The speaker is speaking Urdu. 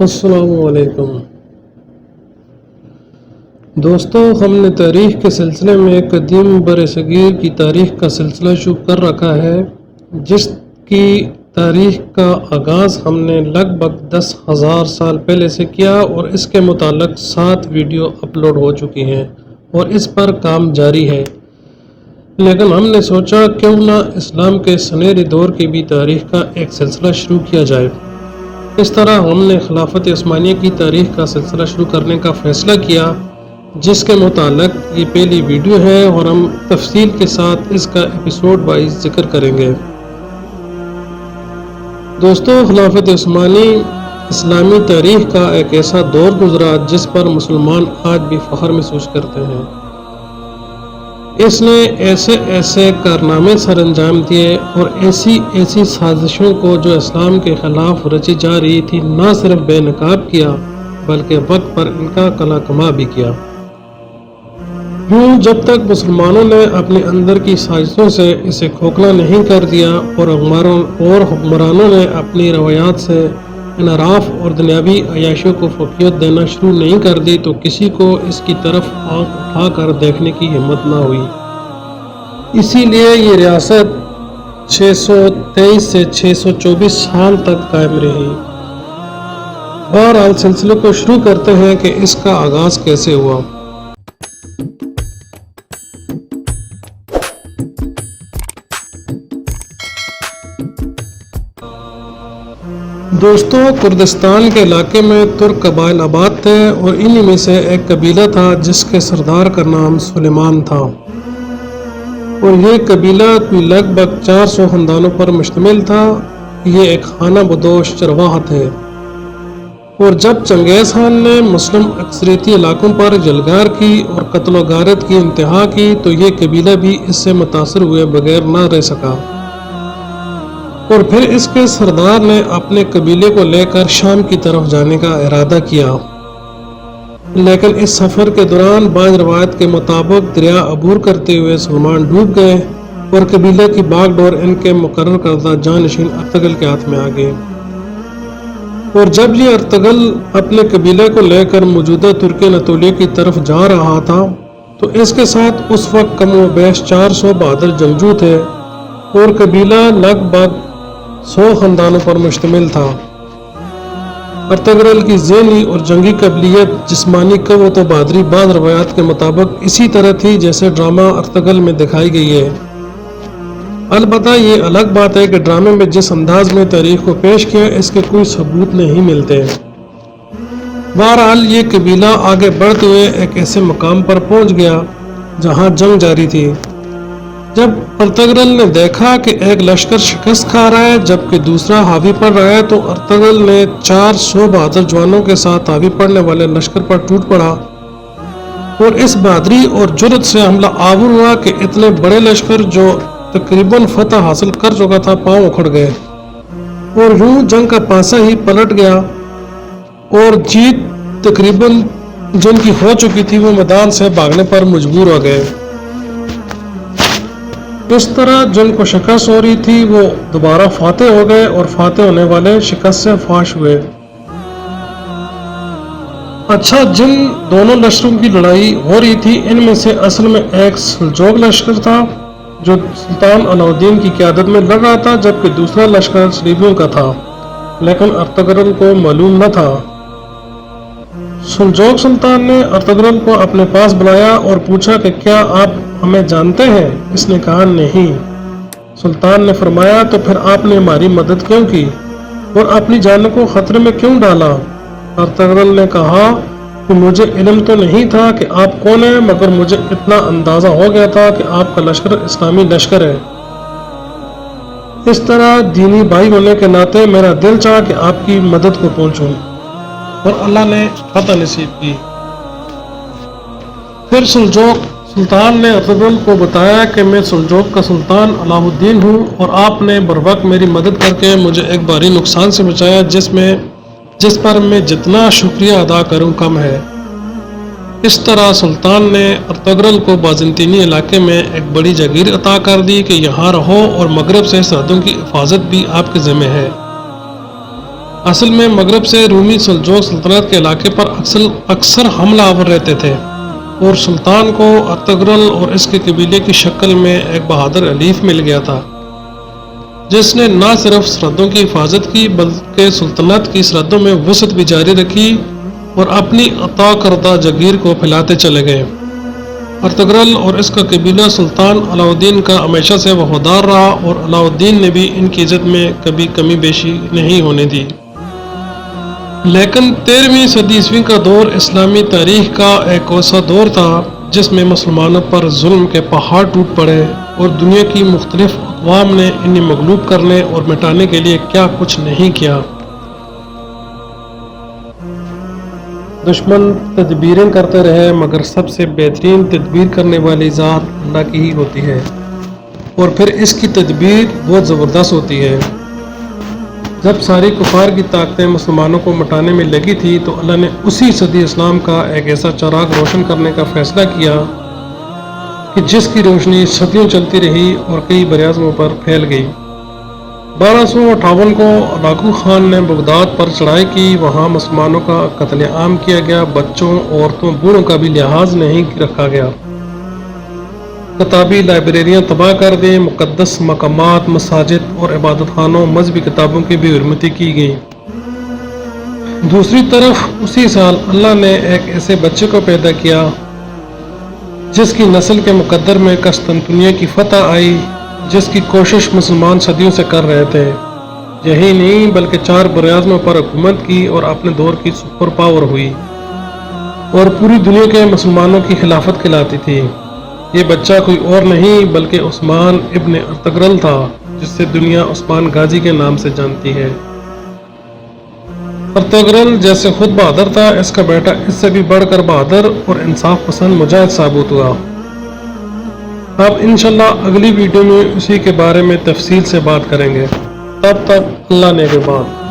السلام علیکم دوستو، ہم نے تاریخ کے سلسلے میں قدیم بر صغیر کی تاریخ کا سلسلہ شروع کر رکھا ہے، جس کی تاریخ کا آغاز ہم نے لگ بھگ 10,000 سال پہلے سے کیا اور اس کے متعلق 7 ویڈیو اپلوڈ ہو چکی ہیں اور اس پر کام جاری ہے۔ لیکن ہم نے سوچا کیوں نہ اسلام کے سنہرے دور کی بھی تاریخ کا ایک سلسلہ شروع کیا جائے۔ اس طرح ہم نے خلافت عثمانیہ کی تاریخ کا سلسلہ شروع کرنے کا فیصلہ کیا، جس کے متعلق یہ پہلی ویڈیو ہے اور ہم تفصیل کے ساتھ اس کا ایپیسوڈ وائز ذکر کریں گے۔ دوستو، خلافت عثمانی اسلامی تاریخ کا ایک ایسا دور گزرا جس پر مسلمان آج بھی فخر محسوس کرتے ہیں۔ اس نے ایسے کارنامے سر انجام دیے اور ایسی سازشوں کو جو اسلام کے خلاف رچی جا رہی تھی نہ صرف بے نقاب کیا بلکہ وقت پر ان کا قلع کما بھی کیا۔ یوں جب تک مسلمانوں نے اپنے اندر کی سازشوں سے اسے کھوکھلا نہیں کر دیا اور حکمرانوں نے اپنی روایات سے انحراف اور دنیاوی عیاشیوں کو فوقیت دینا شروع نہیں کر دی تو کسی کو اس کی طرف آنکھ اٹھا کر دیکھنے کی ہمت نہ ہوئی۔ اسی لیے یہ ریاست 623 سے 624 سال تک قائم رہی۔ بہرحال سلسلے کو شروع کرتے ہیں کہ اس کا آغاز کیسے ہوا۔ دوستو، کردستان کے علاقے میں ترک قبائل آباد تھے اور انہی میں سے ایک قبیلہ تھا جس کے سردار کا نام سلیمان تھا، اور یہ قبیلہ کوئی لگ بھگ 400 خاندانوں پر مشتمل تھا۔ یہ ایک خانہ بدوش چرواہا تھے، اور جب چنگیز خان نے مسلم اکثریتی علاقوں پر جلگار کی اور قتل و غارت کی انتہا کی تو یہ قبیلہ بھی اس سے متاثر ہوئے بغیر نہ رہ سکا، اور پھر اس کے سردار نے اپنے قبیلے کو لے کر شام کی طرف جانے کا ارادہ کیا۔ لیکن اس سفر کے دوران بعض روایت کے مطابق دریا عبور کرتے ہوئے سلمان ڈوب گئے اور قبیلے کی باغ ڈور ان کے مقرر کردہ جانشین ارطغرل کے ہاتھ میں آ گئے۔ اور جب یہ ارطغرل اپنے قبیلے کو لے کر موجودہ ترک اناطولیہ کی طرف جا رہا تھا تو اس کے ساتھ اس وقت کم و بیش 400 بہادر جنگجو تھے، اور قبیلہ لگ بھگ 100 خاندانوں پر مشتمل تھا۔ ارطغرل کی ذہنی اور جنگی قابلیت، جسمانی قوت و بہادری بعض روایات کے مطابق اسی طرح تھی جیسے ڈرامہ ارطغرل میں دکھائی گئی ہے۔ البتہ یہ الگ بات ہے کہ ڈرامے میں جس انداز میں تاریخ کو پیش کیا اس کے کوئی ثبوت نہیں ملتے۔ بہرحال یہ قبیلہ آگے بڑھتے ہوئے ایک ایسے مقام پر پہنچ گیا جہاں جنگ جاری تھی۔ جب ارطغرل نے دیکھا کہ ایک لشکر شکست کھا رہا ہے جبکہ دوسرا حاوی پڑ رہا ہے تو ارطغرل نے 400 بہادر جوانوں کے ساتھ حاوی پڑنے والے لشکر پر ٹوٹ پڑا، اور اس بہادری اور جرأت سے حملہ آور ہوا کہ اتنے بڑے لشکر جو تقریباً فتح حاصل کر چکا تھا پاؤں اکھڑ گئے، اور یوں جنگ کا پانسا ہی پلٹ گیا اور جیت تقریباً جن کی ہو چکی تھی وہ میدان سے بھاگنے پر مجبور ہو گئے۔ اس طرح جن کو شکست ہو رہی تھی وہ دوبارہ فاتح ہو گئے اور فاتح ہونے والے شکست سے فاش ہوئے۔ اچھا، جن دونوں لشکروں کی لڑائی ہو رہی تھی ان میں سے اصل میں ایک سلجوق لشکر تھا جو سلطان علاء الدین کی قیادت میں لڑ رہا تھا، جبکہ دوسرا لشکر صلیبیوں کا تھا، لیکن ارطغرل کو معلوم نہ تھا۔ سلجوق سلطان نے ارطغرل کو اپنے پاس بلایا اور پوچھا کہ کیا آپ ہمیں جانتے ہیں؟ اس نے کہا نہیں۔ سلطان نے فرمایا تو پھر آپ نے ہماری مدد کیوں کی اور اپنی جانوں کو خطرے میں کیوں ڈالا؟ ارطغرل نے کہا کہ مجھے علم تو نہیں تھا کہ آپ کون ہیں، مگر مجھے اتنا اندازہ ہو گیا تھا کہ آپ کا لشکر اسلامی لشکر ہے۔ اس طرح دینی بھائی ہونے کے ناطے میرا دل چاہا کہ آپ کی مدد کو پہنچوں، اور اللہ نے فتح نصیب کی۔ پھر سلجوق سلطان نے ارطغرل کو بتایا کہ میں سلجوق کا سلطان علاء الدین ہوں اور آپ نے بروقت میری مدد کر کے مجھے ایک بھاری نقصان سے بچایا جس پر میں جتنا شکریہ ادا کروں کم ہے۔ اس طرح سلطان نے ارطغرل کو بازنطینی علاقے میں ایک بڑی جاگیر عطا کر دی کہ یہاں رہو اور مغرب سے سرحدوں کی حفاظت بھی آپ کے ذمہ ہے۔ اصل میں مغرب سے رومی سلجوق سلطنت کے علاقے پر اکثر حملہ آور رہتے تھے اور سلطان کو ارطغرل اور اس کے قبیلے کی شکل میں ایک بہادر الیف مل گیا تھا، جس نے نہ صرف سرحدوں کی حفاظت کی بلکہ سلطنت کی سرحدوں میں وسعت بھی جاری رکھی اور اپنی عطا کردہ جاگیر کو پھیلاتے چلے گئے۔ ارطغرل اور اس کا قبیلہ سلطان علاء الدین کا ہمیشہ سے وفادار رہا اور علاء الدین نے بھی ان کی عزت میں کبھی کمی بیشی نہیں ہونے دی۔ لیکن 13ویں صدی عیسوی کا دور اسلامی تاریخ کا ایک ایسا دور تھا جس میں مسلمانوں پر ظلم کے پہاڑ ٹوٹ پڑے اور دنیا کی مختلف اقوام نے انہیں مغلوب کرنے اور مٹانے کے لیے کیا کچھ نہیں کیا۔ دشمن تدبیریں کرتے رہے مگر سب سے بہترین تدبیر کرنے والی ذات اللہ کی ہی ہوتی ہے، اور پھر اس کی تدبیر بہت زبردست ہوتی ہے۔ جب ساری کفار کی طاقتیں مسلمانوں کو مٹانے میں لگی تھی تو اللہ نے اسی صدی اسلام کا ایک ایسا چراغ روشن کرنے کا فیصلہ کیا کہ جس کی روشنی صدیوں چلتی رہی اور کئی براعظموں پر پھیل گئی۔ 1258 کو لاکو خان نے بغداد پر چڑھائی کی، وہاں مسلمانوں کا قتل عام کیا گیا، بچوں، عورتوں، بوڑھوں کا بھی لحاظ نہیں رکھا گیا، کتابی لائبریریاں تباہ کر دیں، مقدس مقامات، مساجد اور عبادت خانوں، مذہبی کتابوں کی بے حرمتی کی گئی۔ دوسری طرف اسی سال اللہ نے ایک ایسے بچے کو پیدا کیا جس کی نسل کے مقدر میں قسطنطنیہ کی فتح آئی، جس کی کوشش مسلمان صدیوں سے کر رہے تھے۔ یہی نہیں بلکہ 4 براعظموں پر حکومت کی اور اپنے دور کی سپر پاور ہوئی اور پوری دنیا کے مسلمانوں کی خلافت کھلاتی تھی۔ یہ بچہ کوئی اور نہیں بلکہ عثمان ابن ارطغرل تھا، جس سے دنیا عثمان غازی کے نام سے جانتی ہے۔ ارطغرل جیسے خود بہادر تھا، اس کا بیٹا اس سے بھی بڑھ کر بہادر اور انصاف پسند مجاہد ثابت ہوا۔ اب انشاءاللہ اگلی ویڈیو میں اسی کے بارے میں تفصیل سے بات کریں گے۔ تب تک اللہ نگہبان۔